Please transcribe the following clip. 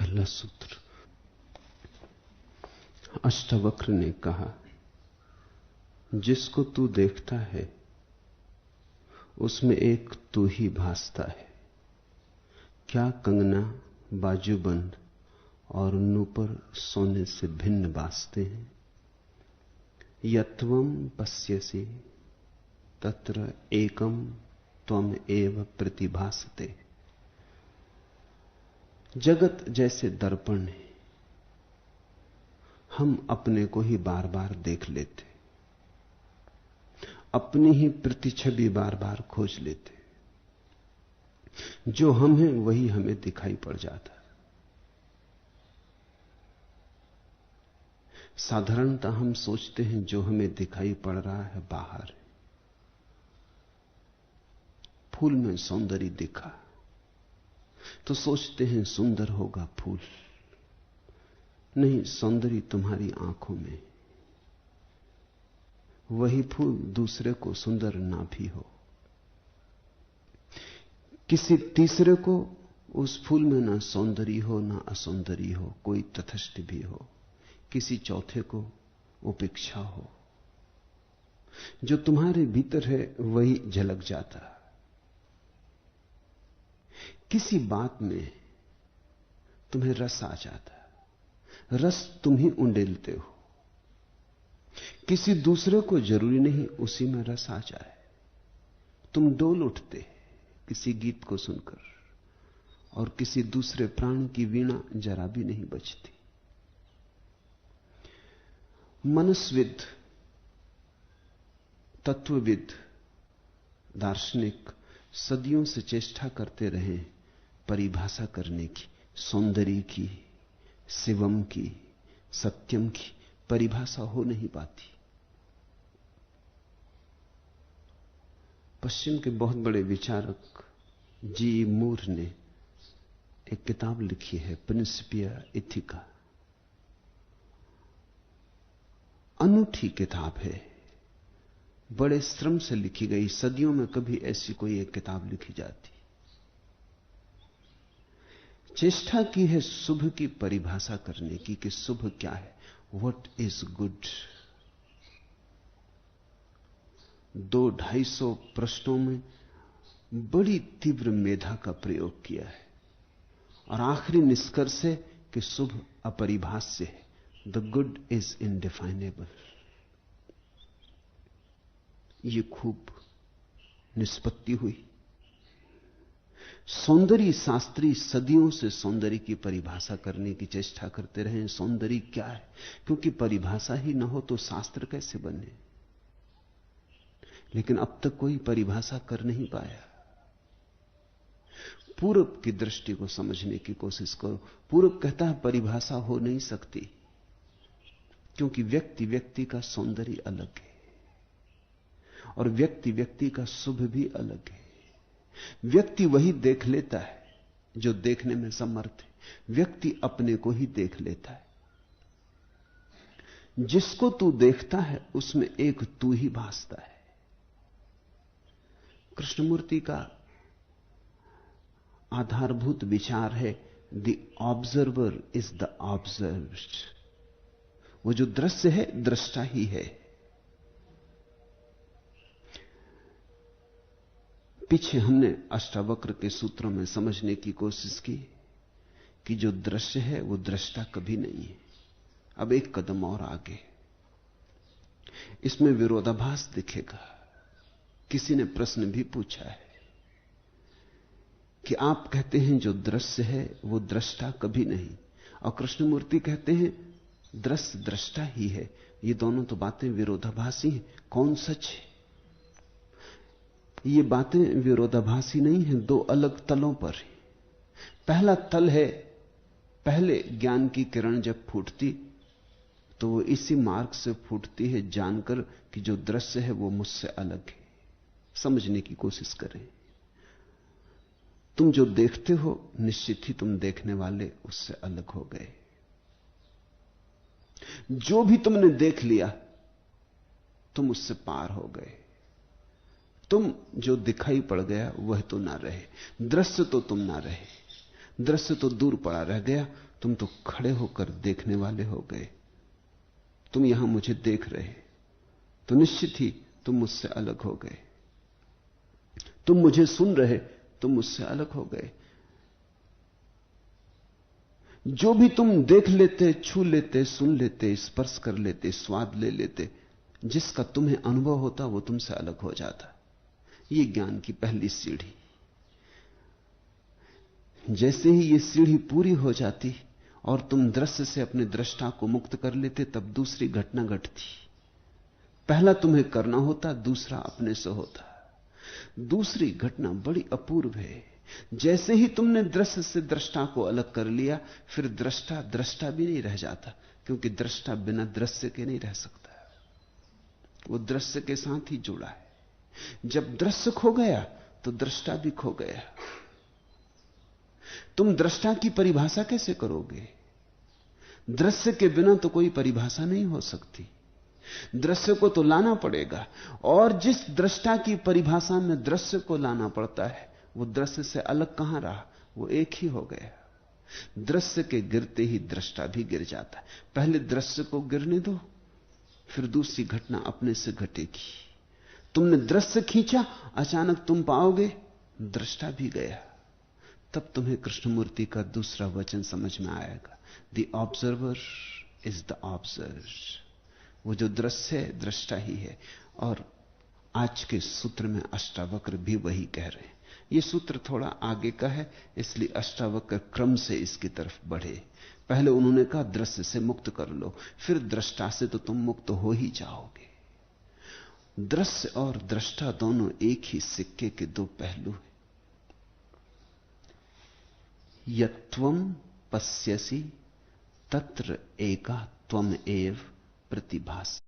पहला सूत्र। अष्टावक्र ने कहा, जिसको तू देखता है उसमें एक तू ही भासता है। क्या कंगना, बाजूबंद और नूपुर सोने से भिन्न भासते हैं। यत्वम पश्यसि तत्र एकम त्वम एव प्रतिभासते। जगत जैसे दर्पण है, हम अपने को ही बार बार देख लेते, अपनी ही प्रतिछवि बार बार खोज लेते। जो हम हैं वही हमें दिखाई पड़ जाता है। साधारणतः हम सोचते हैं जो हमें दिखाई पड़ रहा है बाहर है। फूल में सौंदर्य दिखा तो सोचते हैं सुंदर होगा फूल। नहीं, सौंदर्य तुम्हारी आंखों में। वही फूल दूसरे को सुंदर ना भी हो, किसी तीसरे को उस फूल में ना सौंदर्य हो ना असौंदर्य हो, कोई तटस्थ भी हो, किसी चौथे को उपेक्षा हो। जो तुम्हारे भीतर है वही झलक जाता। किसी बात में तुम्हें रस आ जाता, रस तुम ही उंडेलते हो। किसी दूसरे को जरूरी नहीं उसी में रस आ जाए। तुम डोल उठते किसी गीत को सुनकर, और किसी दूसरे प्राण की वीणा जरा भी नहीं बजती। मनस्विद, तत्वविद, दार्शनिक सदियों से चेष्टा करते रहे परिभाषा करने की, सौंदर्य की, शिवम की, सत्यम की परिभाषा हो नहीं पाती। पश्चिम के बहुत बड़े विचारक जी मूर ने एक किताब लिखी है, प्रिंसिपिया इथिका। अनूठी किताब है, बड़े श्रम से लिखी गई। सदियों में कभी ऐसी कोई एक किताब लिखी जाती। चेष्टा की है शुभ की परिभाषा करने की कि शुभ क्या है, व्हाट इज गुड। 200-250 पृष्ठों में बड़ी तीव्र मेधा का प्रयोग किया है, और आखिरी निष्कर्ष है कि शुभ अपरिभाष्य है। The good is indefinable. ये खूब निष्पत्ति हुई। सौंदर्य शास्त्री सदियों से सौंदर्य की परिभाषा करने की चेष्टा करते रहे। सौंदर्य क्या है, क्योंकि परिभाषा ही ना हो तो शास्त्र कैसे बने। लेकिन अब तक कोई परिभाषा कर नहीं पाया। पूरब की दृष्टि को समझने की कोशिश करो। पूरब कहता है परिभाषा हो नहीं सकती, क्योंकि व्यक्ति व्यक्ति का सौंदर्य अलग है, और व्यक्ति व्यक्ति का शुभ भी अलग है। व्यक्ति वही देख लेता है जो देखने में समर्थ है। व्यक्ति अपने को ही देख लेता है। जिसको तू देखता है उसमें एक तू ही भासता है। कृष्णमूर्ति का आधारभूत विचार है, the observer is the observed. वो जो दृश्य है दृष्टा ही है। पीछे हमने अष्टावक्र के सूत्रों में समझने की कोशिश की कि जो दृश्य है वो दृष्टा कभी नहीं है। अब एक कदम और आगे, इसमें विरोधाभास दिखेगा। किसी ने प्रश्न भी पूछा है कि आप कहते हैं जो दृश्य है वो दृष्टा कभी नहीं, और कृष्णमूर्ति कहते हैं दृश्य दृष्टा ही है। ये दोनों तो बातें विरोधाभासी हैं। कौन सच है? ये बातें विरोधाभासी नहीं हैं, दो अलग तलों पर है। पहला तल है, पहले ज्ञान की किरण जब फूटती तो वो इसी मार्ग से फूटती है, जानकर कि जो दृश्य है वो मुझसे अलग है। समझने की कोशिश करें। तुम जो देखते हो निश्चित ही तुम देखने वाले उससे अलग हो गए। जो भी तुमने देख लिया तुम उससे पार हो गए। तुम जो दिखाई पड़ गया वह तो ना रहे, दृश्य तो तुम ना रहे। दृश्य तो दूर पड़ा रह गया, तुम तो खड़े होकर देखने वाले हो गए। तुम यहां मुझे देख रहे, तो निश्चित ही तुम मुझसे अलग हो गए। तुम मुझे सुन रहे, तुम मुझसे अलग हो गए। जो भी तुम देख लेते, छू लेते, सुन लेते, स्पर्श कर लेते, स्वाद ले लेते, जिसका तुम्हें अनुभव होता वो तुमसे अलग हो जाता। ये ज्ञान की पहली सीढ़ी। जैसे ही ये सीढ़ी पूरी हो जाती और तुम दृश्य से अपने दृष्टा को मुक्त कर लेते, तब दूसरी घटना घटती। पहला तुम्हें करना होता, दूसरा अपने से होता। दूसरी घटना बड़ी अपूर्व है। जैसे ही तुमने दृश्य से दृष्टा को अलग कर लिया, फिर दृष्टा दृष्टा भी नहीं रह जाता, क्योंकि दृष्टा बिना दृश्य के नहीं रह सकता। वो दृश्य के साथ ही जुड़ा है। जब दृश्य खो गया तो दृष्टा भी खो गया। तुम दृष्टा की परिभाषा कैसे करोगे? दृश्य के बिना तो कोई परिभाषा नहीं हो सकती। दृश्य को तो लाना पड़ेगा, और जिस दृष्टा की परिभाषा में दृश्य को लाना पड़ता है, वो दृश्य से अलग कहां रहा, वो एक ही हो गया। दृश्य के गिरते ही दृष्टा भी गिर जाता है। पहले दृश्य को गिरने दो, फिर दूसरी घटना अपने से घटेगी। तुमने दृश्य खींचा, अचानक तुम पाओगे दृष्टा भी गया। तब तुम्हें कृष्णमूर्ति का दूसरा वचन समझ में आएगा, the observer is the observe. वो जो दृश्य है दृष्टा ही है। और आज के सूत्र में अष्टावक्र भी वही कह रहे हैं। ये सूत्र थोड़ा आगे का है, इसलिए अष्टावक्र क्रम से इसकी तरफ बढ़े। पहले उन्होंने कहा दृश्य से मुक्त कर लो, फिर दृष्टा से तो तुम मुक्त हो ही जाओगे। दृश्य और दृष्टा दोनों एक ही सिक्के के दो पहलू हैं। यत्वम पश्यसि तत्र एका त्वम एव प्रतिभास।